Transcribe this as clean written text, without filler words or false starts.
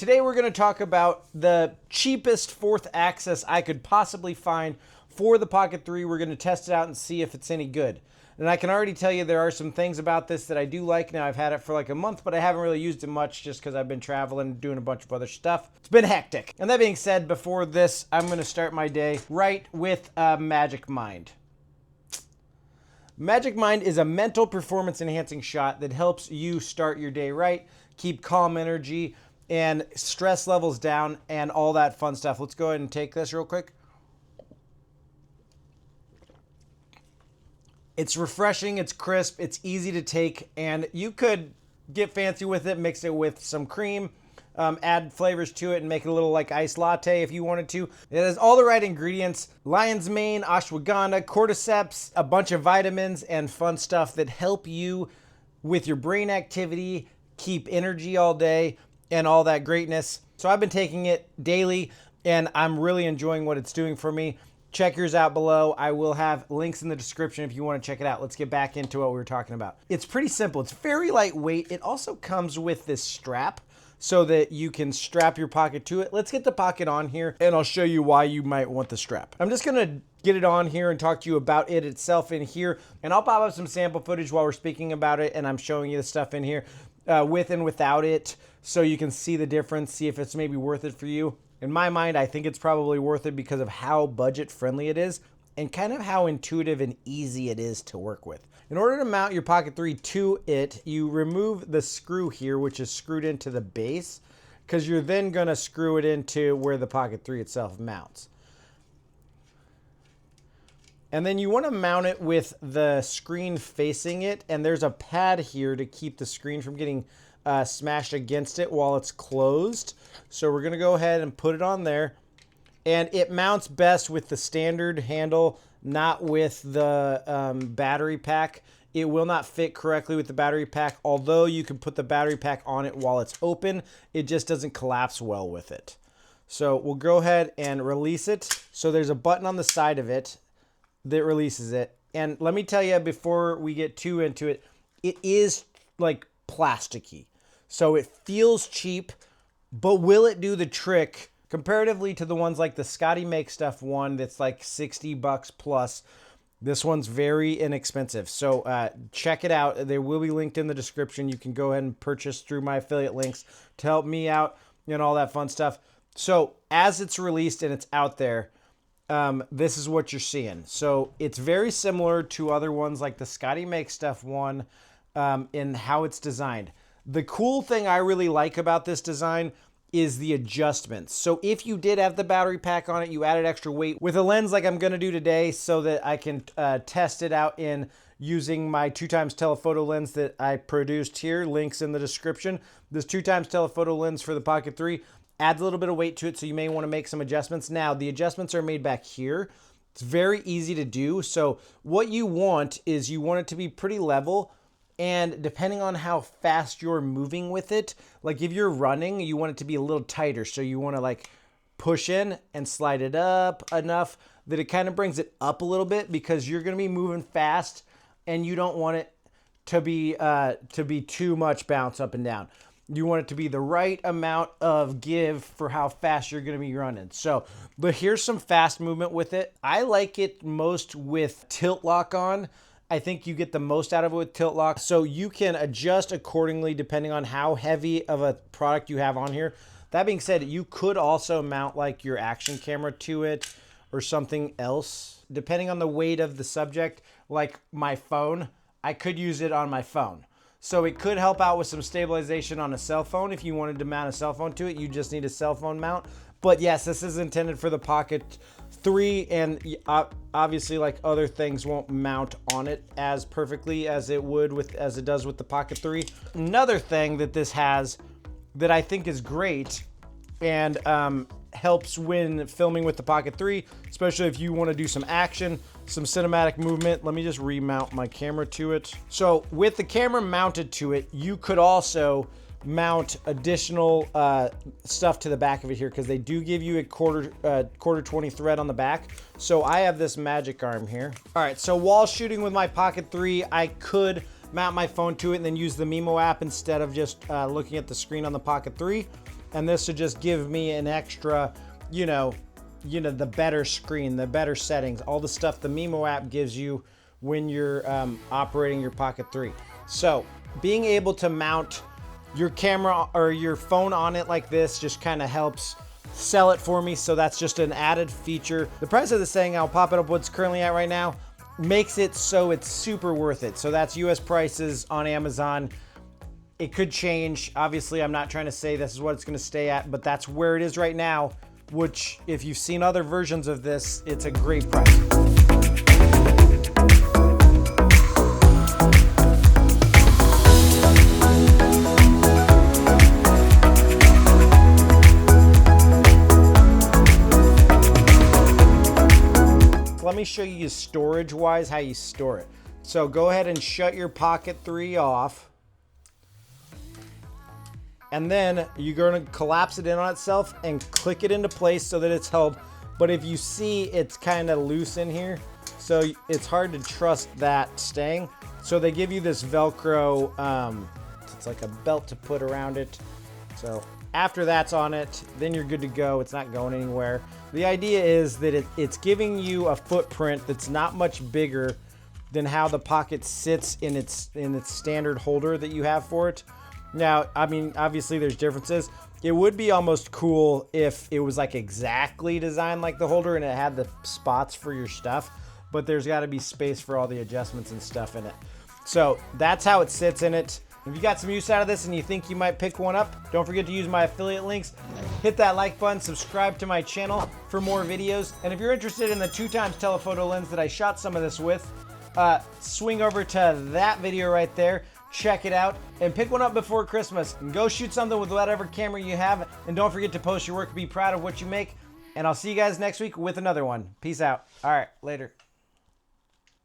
Today we're going to talk about the cheapest fourth axis I could possibly find for the Pocket 3. We're going to test it out and see if it's any good. And I can already tell you there are some things about this that I do like. Now, I've had it for like a month, but I haven't really used it much just because I've been traveling and doing a bunch of other stuff. It's been hectic. And that being said, before this, I'm going to start my day right with Magic Mind. Magic Mind is a mental performance enhancing shot that helps you start your day right, keep calm energy, and stress levels down, and all that fun stuff. Let's go ahead and take this real quick. It's refreshing, it's crisp, it's easy to take, and you could get fancy with it, mix it with some cream, add flavors to it, and make it a little like iced latte if you wanted to. It has all the right ingredients: lion's mane, ashwagandha, cordyceps, a bunch of vitamins, and fun stuff that help you with your brain activity, keep energy all day, and all that greatness. So I've been taking it daily, and I'm really enjoying what it's doing for me. Check yours out below. I will have links in the description if you want to check it out. Let's get back into what we were talking about. It's pretty simple. It's very lightweight. It also comes with this strap so that you can strap your Pocket to it. Let's get the Pocket on here, and I'll show you why you might want the strap. I'm just going to get it on here and talk to you about it itself in here, and I'll pop up some sample footage while we're speaking about it, and I'm showing you the stuff in here with and without it, so you can see the difference, see if it's maybe worth it for you. In my mind, I think it's probably worth it because of how budget friendly it is and kind of how intuitive and easy it is to work with. In order to mount your Pocket 3 to it, you remove the screw here, which is screwed into the base, because you're then going to screw it into where the Pocket 3 itself mounts. And then you want to mount it with the screen facing it, and there's a pad here to keep the screen from getting smashed against it while it's closed. So we're going to go ahead and put it on there. And it mounts best with the standard handle, not with the battery pack. It will not fit correctly with the battery pack, although you can put the battery pack on it while it's open. It just doesn't collapse well with it. So we'll go ahead and release it. So there's a button on the side of it that releases it. And let me tell you, before we get too into it, it is like plasticky. So it feels cheap, but will it do the trick comparatively to the ones like the Scotty Make Stuff one that's like $60 plus? This one's very inexpensive. So check it out. They will be linked in the description. You can go ahead and purchase through my affiliate links to help me out and all that fun stuff. So as it's released and it's out there, this is what you're seeing. So it's very similar to other ones like the Scotty Make Stuff one in how it's designed. The cool thing I really like about this design is the adjustments. So if you did have the battery pack on it, you added extra weight with a lens like I'm going to do today so that I can test it out in using my 2x telephoto lens that I produced here. Links in the description. This 2x telephoto lens for the Pocket 3 adds a little bit of weight to it, so you may want to make some adjustments. Now, the adjustments are made back here. It's very easy to do. So what you want is you want it to be pretty level, and depending on how fast you're moving with it, like if you're running, you want it to be a little tighter. So you want to like push in and slide it up enough that it kind of brings it up a little bit, because you're going to be moving fast and you don't want it to be too much bounce up and down. You want it to be the right amount of give for how fast you're going to be running. So, but here's some fast movement with it. I like it most with tilt lock on. I think you get the most out of it with tilt lock. So you can adjust accordingly depending on how heavy of a product you have on here. That being said, you could also mount like your action camera to it or something else. Depending on the weight of the subject, like my phone, I could use it on my phone. So it could help out with some stabilization on a cell phone. If you wanted to mount a cell phone to it, you just need a cell phone mount. But yes, this is intended for the Pocket 3, and obviously like other things won't mount on it as perfectly as it does with the Pocket 3. Another thing that this has that I think is great and helps when filming with the Pocket 3, especially if you want to do some action, some cinematic movement. Let me just remount my camera to it. So with the camera mounted to it, you could also mount additional stuff to the back of it here, because they do give you a quarter 20 thread on the back. So I have this magic arm here. All right, so while shooting with my Pocket 3, I could mount my phone to it and then use the VENMO app instead of just looking at the screen on the Pocket 3. and this would just give me an extra, you know, the better screen, the better settings, all the stuff the VENMO app gives you when you're operating your Pocket 3. So being able to mount your camera or your phone on it like this just kind of helps sell it for me. So that's just an added feature. The price of this thing, I'll pop it up what's currently at right now, makes it so it's super worth it. So that's US prices on Amazon. It could change. Obviously, I'm not trying to say this is what it's going to stay at, but that's where it is right now, which if you've seen other versions of this, it's a great price. Let me show you storage wise how you store it. So go ahead and shut your Pocket 3 off, and then you're going to collapse it in on itself and click it into place so that it's held. But if you see, it's kind of loose in here, so it's hard to trust that staying. So they give you this Velcro, it's like a belt to put around it. So after that's on it, then you're good to go. It's not going anywhere. The idea is that it's giving you a footprint that's not much bigger than how the Pocket sits in its standard holder that you have for it. Now, I mean, obviously there's differences. It would be almost cool if it was like exactly designed like the holder and it had the spots for your stuff, but there's got to be space for all the adjustments and stuff in it. So that's how it sits in it. If you got some use out of this and you think you might pick one up, don't forget to use my affiliate links. Hit that like button, subscribe to my channel for more videos. And if you're interested in the 2x telephoto lens that I shot some of this with, swing over to that video right there, check it out, and pick one up before Christmas. And go shoot something with whatever camera you have. And don't forget to post your work, be proud of what you make. And I'll see you guys next week with another one. Peace out. All right, later.